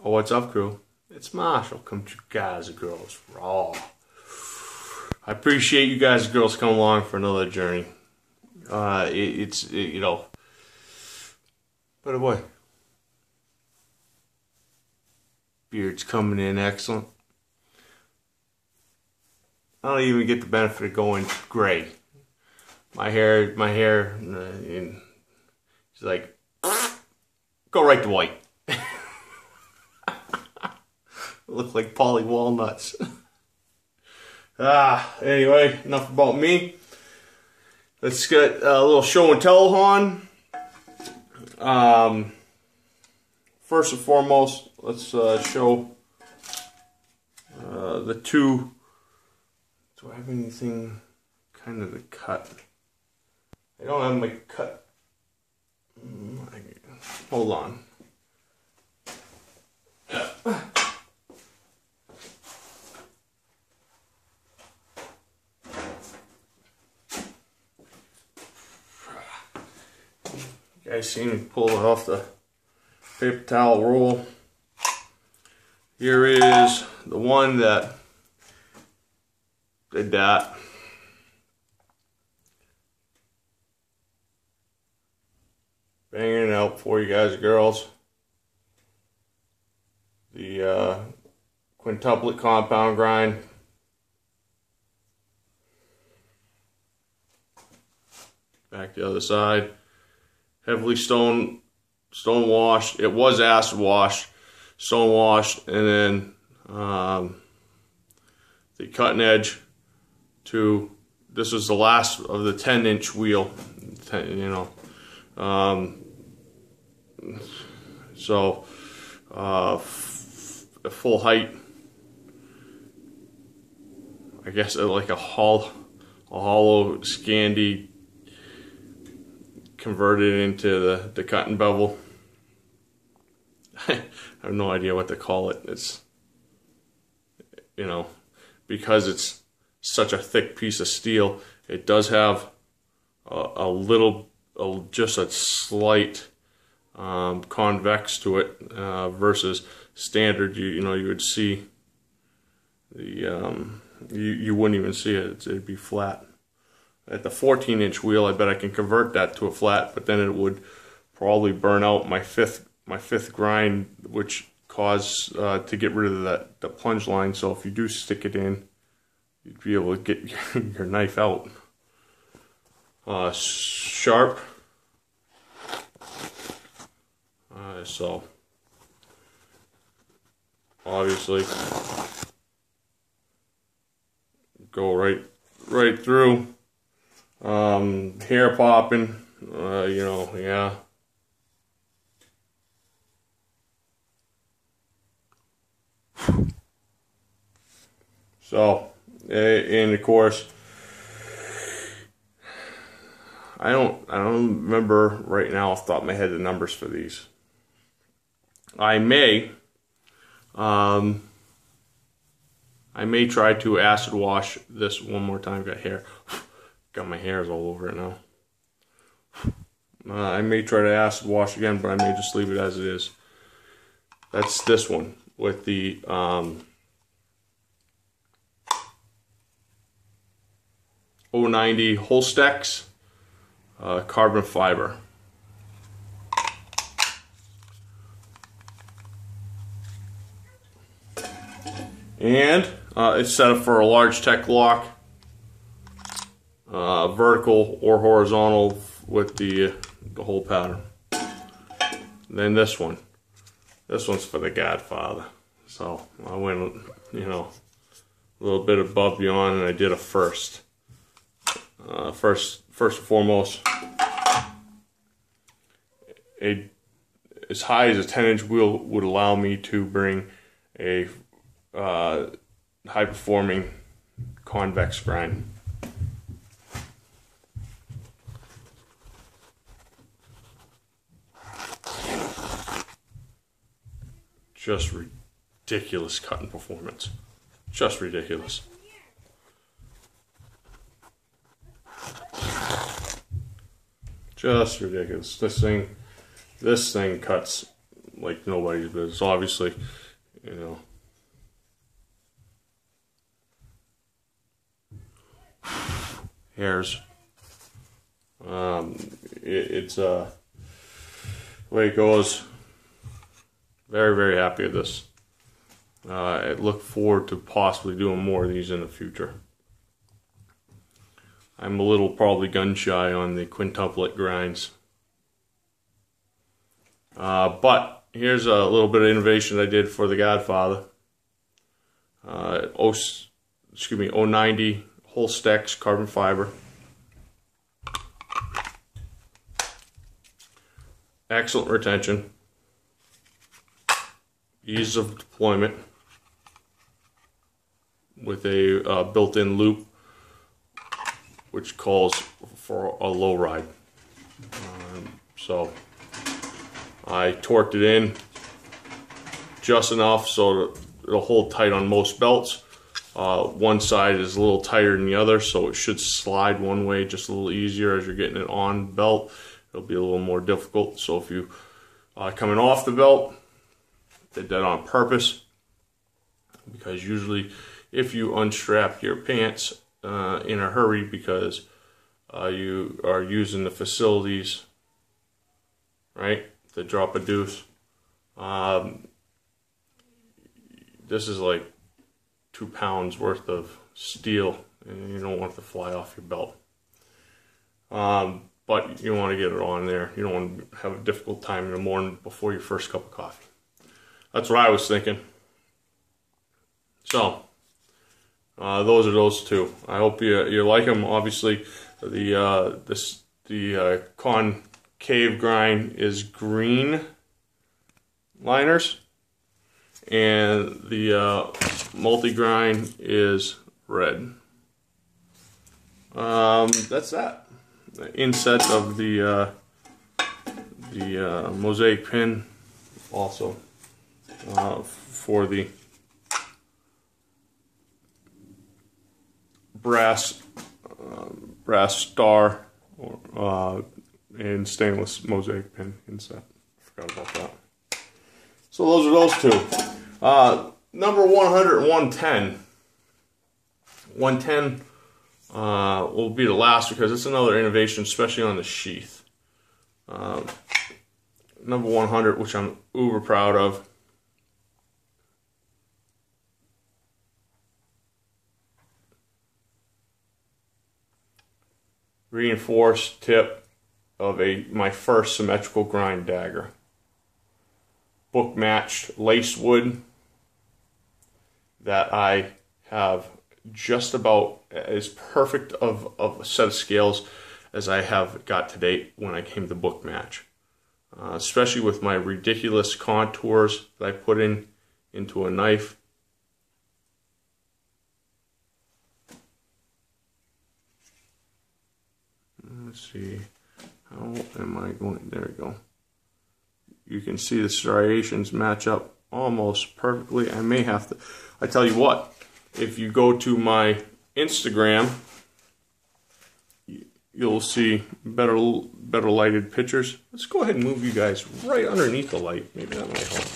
Oh, what's up, crew? It's Marshall. Come to you guys and girls raw. I appreciate you guys and girls coming along for another journey. You know, but boy, beard's coming in excellent. I don't even get the benefit of going gray. My hair, it's like, go right to white. Look like Polly Walnuts. Anyway, enough about me. Let's get a little show and tell on. First and foremost, let's show the two. Do I have anything kind of to cut? I don't have my cut. Hold on. You guys see me pull it off the paper towel roll. Here is the one that did that. Banging it out for you guys and girls. The quintuplet compound grind. Back the other side. Heavily stone washed. It was acid washed, stone washed, and then the cutting edge to, this is the last of the 10-inch wheel, so a full height, I guess, like a hollow Scandi converted into the cutting bevel. I have no idea what to call it. It's, because it's such a thick piece of steel, it does have just a slight convex to it versus standard. You would see the you wouldn't even see it. It'd be flat. At the 14-inch wheel, I bet I can convert that to a flat, but then it would probably burn out my fifth grind, which caused to get rid of the plunge line. So if you do stick it in, you'd be able to get your knife out. Sharp. So obviously go right through. Hair popping, yeah. So, and of course, I don't remember right now off the top of my head the numbers for these. I may try to acid wash this one more time. Got my hairs all over it now. I may try to acid wash again, but I may just leave it as it is. That's this one with the 090 Holstex carbon fiber. And it's set up for a large tech lock. Vertical or horizontal with the whole pattern. Then this one's for the Godfather. So I went, a little bit above beyond, and I did a first. First and foremost, as high as a 10-inch wheel would allow me to bring a high-performing convex grind. Just ridiculous cutting performance. Just ridiculous. Just ridiculous. This thing cuts like nobody's business. Obviously, you know. Hairs. It's the way it goes. Very, very happy with this. I look forward to possibly doing more of these in the future. I'm a little probably gun shy on the quintuplet grinds. But here's a little bit of innovation I did for the Godfather. 090 whole stacks carbon fiber. Excellent retention. Ease of deployment with a built-in loop which calls for a low ride. So I torqued it in just enough so it'll hold tight on most belts. One side is a little tighter than the other, so it should slide one way just a little easier as you're getting it on belt. It'll be a little more difficult. So if you coming off the belt, did that on purpose, because usually if you unstrap your pants in a hurry because you are using the facilities, right, to drop a deuce, this is like 2 pounds worth of steel, and you don't want it to fly off your belt. But you want to get it on there. You don't want to have a difficult time in the morning before your first cup of coffee. That's what I was thinking. So those are those two. I hope you like them. Obviously, the concave grind is green liners, and the multi-grind is red. That's that. The inset of the mosaic pin also for the brass star and stainless mosaic pin inset. Forgot about that. So those are those two. Number 100 and 110. 110 will be the last because it's another innovation, especially on the sheath. Number 100, which I'm uber proud of. Reinforced tip of my first symmetrical grind dagger. Book matched lace wood that I have just about as perfect of a set of scales as I have got to date when I came to book match. Especially with my ridiculous contours that I put into a knife. Let's see, how am I going? There we go. You can see the striations match up almost perfectly. I may have to, I tell you what, if you go to my Instagram, you'll see better lighted pictures. Let's go ahead and move you guys right underneath the light. Maybe that might help.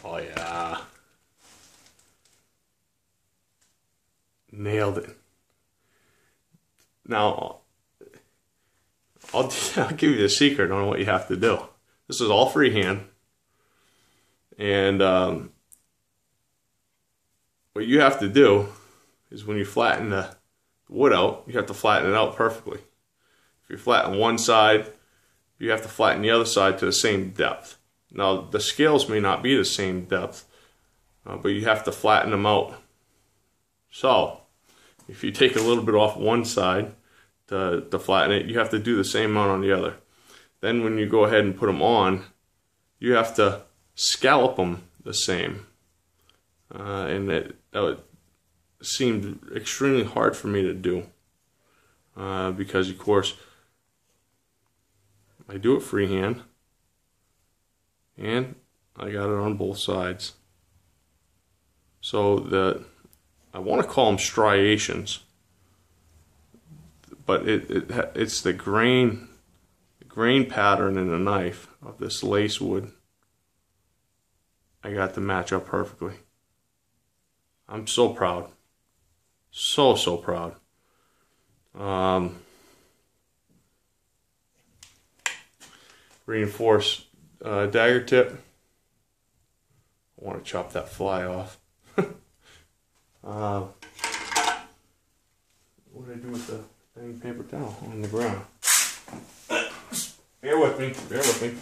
Oh yeah. Nailed it. Now, I'll give you the secret on what you have to do. This is all freehand. And what you have to do is when you flatten the wood out, you have to flatten it out perfectly. If you flatten one side, you have to flatten the other side to the same depth. Now, the scales may not be the same depth, but you have to flatten them out. So, if you take a little bit off one side to flatten it, you have to do the same amount on the other. Then when you go ahead and put them on, you have to scallop them the same. And that seemed extremely hard for me to do. Because, of course, I do it freehand. And I got it on both sides. So I want to call them striations, but it's the grain pattern in the knife of this lace wood I got the match up perfectly. I'm so proud. So proud. Reinforced dagger tip. I want to chop that fly off. What did I do with the dang paper towel on the ground? Bear with me, bear with me.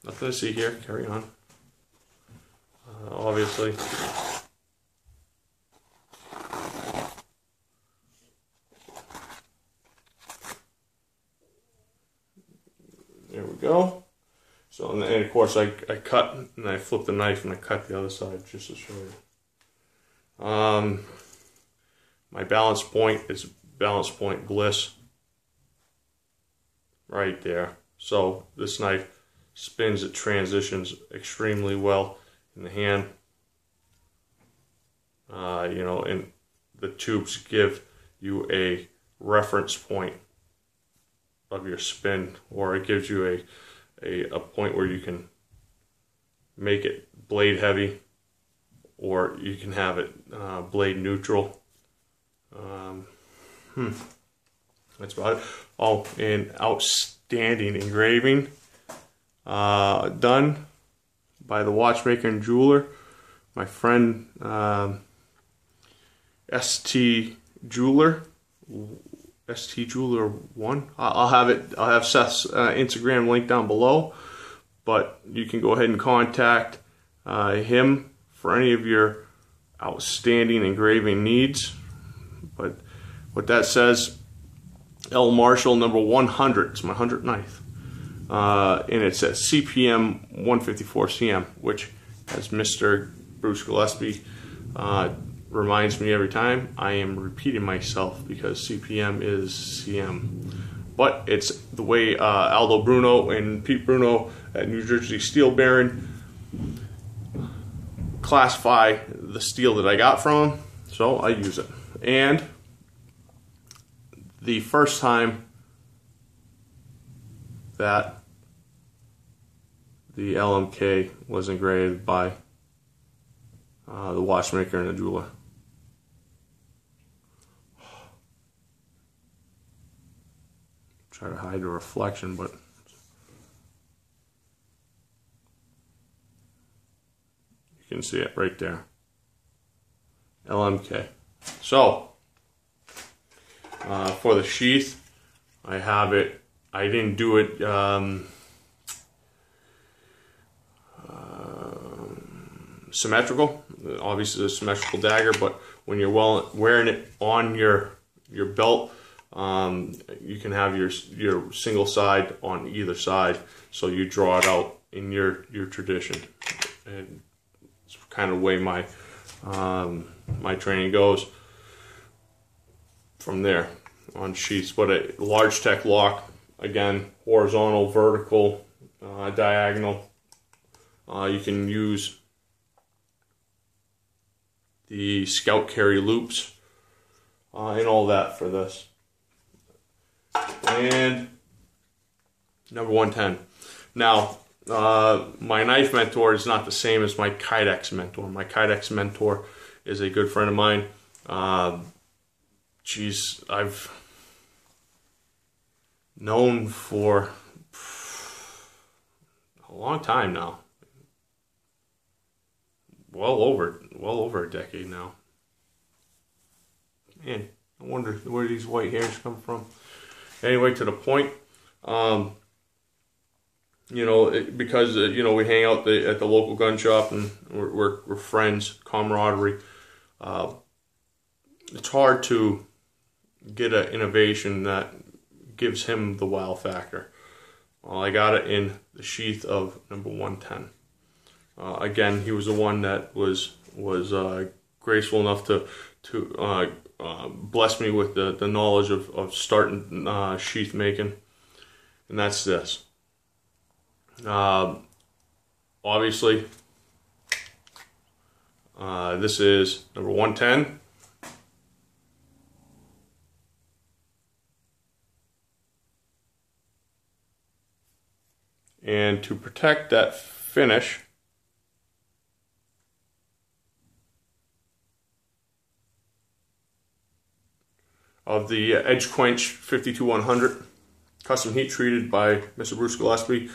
Nothing to see here, carry on. Obviously. There we go. So, and of course I cut and I flip the knife and I cut the other side just to show you. My balance point is balance point bliss. Right there. So this knife spins, it transitions extremely well in the hand. You know, and the tubes give you a reference point of your spin, or it gives you a point where you can make it blade heavy, or you can have it blade neutral. That's about it. Oh, and outstanding engraving done by the watchmaker and jeweler, my friend ST Jeweler 1. I'll have Seth's Instagram link down below, but you can go ahead and contact him for any of your outstanding engraving needs. But what that says, L Marshall number 100. It's my 100th knife, and it's at CPM 154 cm, which, as Mr. Bruce Gillespie reminds me every time, I am repeating myself because CPM is CM. But it's the way Aldo Bruno and Pete Bruno at New Jersey Steel Baron classify the steel that I got from him, so I use it. And the first time that the LMK was engraved by the watchmaker and the jeweler. Try to hide the reflection, but you can see it right there. LMK. So, for the sheath, I have it, I didn't do it symmetrical. Obviously it's a symmetrical dagger, but when you're wearing it on your belt, you can have your single side on either side, so you draw it out in your tradition. And it's kind of the way my my training goes from there on sheaths. But a large tech lock, again, horizontal, vertical, diagonal. You can use the Scout Carry loops and all that for this. And number 110. Now, my knife mentor is not the same as my Kydex mentor. My Kydex mentor is a good friend of mine. I've known for a long time now. Well over a decade now. Man, I wonder where these white hairs come from. Anyway, to the point, you know, because you know, we hang out at the local gun shop and we're friends, camaraderie. It's hard to get an innovation that gives him the wow factor. Well, I got it in the sheath of number 110. Again, he was the one that was graceful enough to bless me with the knowledge of starting sheath making, and that's this. Obviously, this is number 110. And to protect that finish, of the Edge Quench 52100, custom heat treated by Mr. Bruce Gillespie,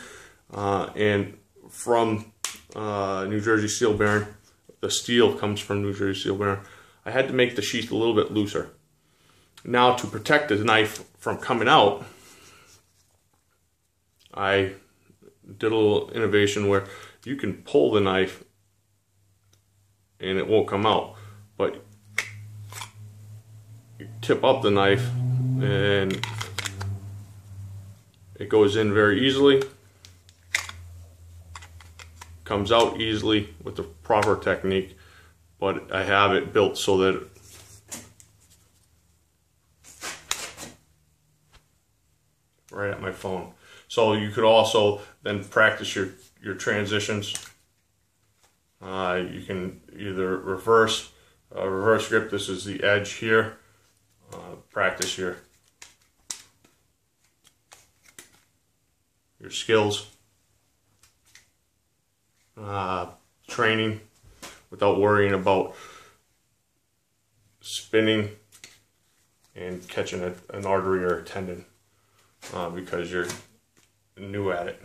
and from New Jersey Steel Bearing. The steel comes from New Jersey Steel Bearing. I had to make the sheath a little bit looser. Now, to protect the knife from coming out, I did a little innovation where you can pull the knife and it won't come out, but you tip up the knife and it goes in very easily, comes out easily with the proper technique. But I have it built so that right at my phone. So you could also then practice your transitions. You can either reverse grip. This is the edge here. Practice your skills. Training without worrying about spinning and catching an artery or a tendon because you're new at it,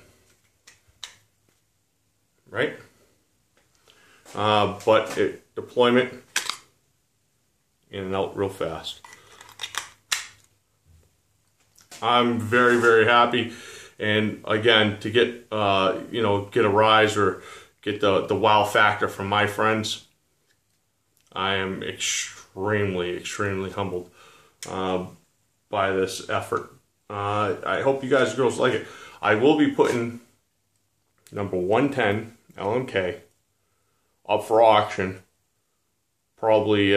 right? But deployment in and out real fast. I'm very, very happy, and again, to get get a rise or get the wow factor from my friends, I am extremely, extremely humbled by this effort. I hope you guys and girls like it. I will be putting number 110 LMK up for auction probably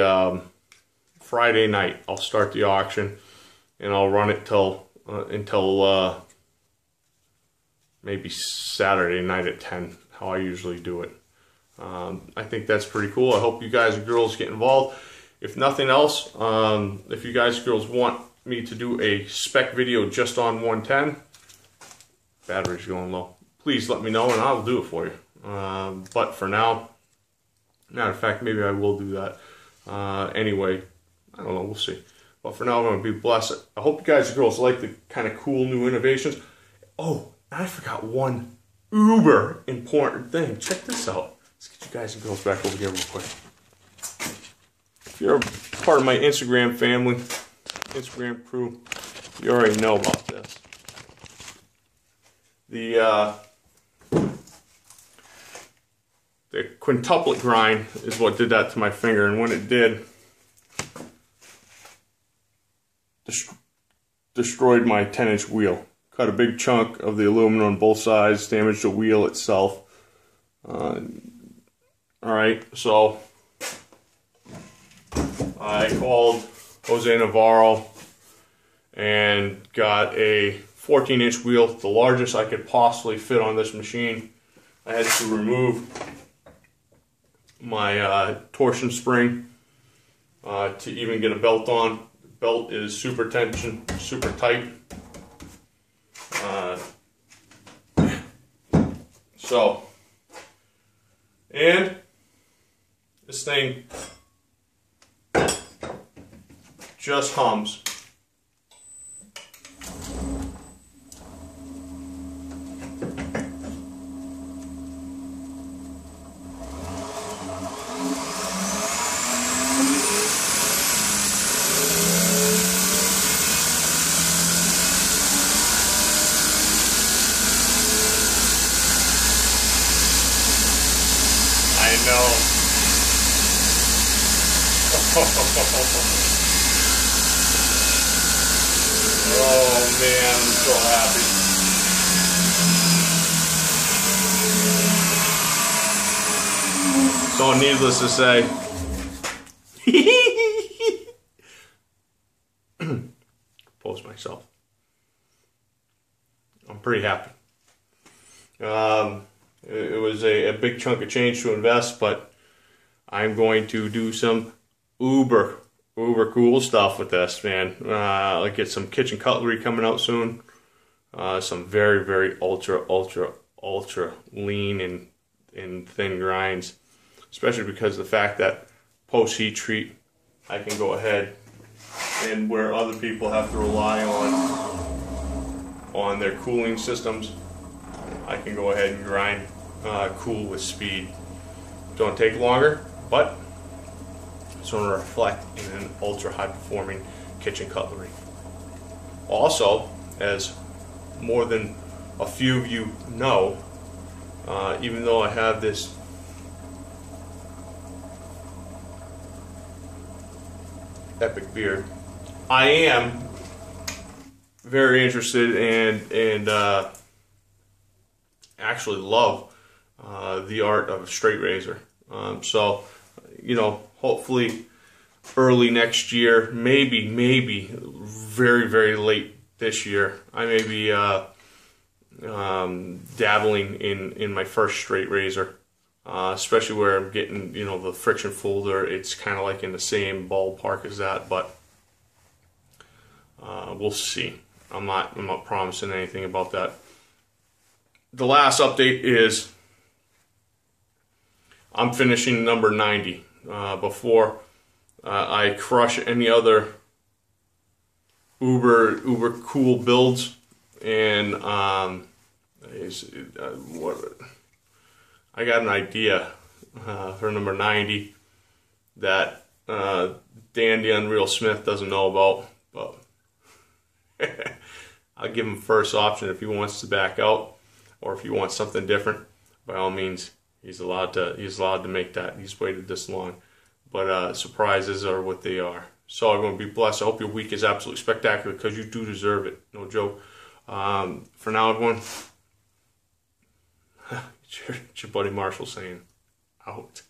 Friday night. I'll start the auction and I'll run it until maybe Saturday night at 10, how I usually do it. I think that's pretty cool. I hope you guys and girls get involved. If nothing else, if you guys and girls want me to do a spec video just on 110, battery's going low, please let me know and I'll do it for you. But for now, matter of fact, maybe I will do that. Anyway, I don't know, we'll see. But for now, I'm going to be blessed. I hope you guys and girls like the kind of cool new innovations. Oh, I forgot one uber important thing. Check this out. Let's get you guys and girls back over here real quick. If you're part of my Instagram family, Instagram crew, you already know about this. The quintuplet grind is what did that to my finger, and when it did, destroyed my 10-inch wheel. Cut a big chunk of the aluminum on both sides, damaged the wheel itself. Alright, so I called Jose Navarro and got a 14-inch wheel, the largest I could possibly fit on this machine. I had to remove my torsion spring to even get a belt on. The belt is super tension, super tight. And this thing just hums. I know. Oh man, I'm so happy. So needless to say, compose myself. I'm pretty happy. It was a big chunk of change to invest, but I'm going to do some uber cool stuff with this, man. I'll get some kitchen cutlery coming out soon. Some very ultra lean and thin grinds, especially because of the fact that post heat treat, I can go ahead and where other people have to rely on their cooling systems, I can go ahead and grind cool with speed. Don't take longer, but it's going to reflect in an ultra high performing kitchen cutlery. Also, as more than a few of you know, even though I have this epic beard, I am very interested and actually love the art of a straight razor. So, you know, hopefully early next year, maybe very, very late this year, I may be dabbling in my first straight razor, especially where I'm getting, you know, the friction folder. It's kind of like in the same ballpark as that, but we'll see. I'm not promising anything about that. The last update is I'm finishing number 90 before I crush any other uber cool builds, and I got an idea for number 90 that Dandy Unreal Smith doesn't know about, but I'll give him first option if he wants to back out, or if he wants something different. By all means, he's allowed to make that. He's waited this long, but surprises are what they are. So everyone, be blessed. I hope your week is absolutely spectacular, because you do deserve it. No joke. For now, everyone, it's your buddy Marshall saying out.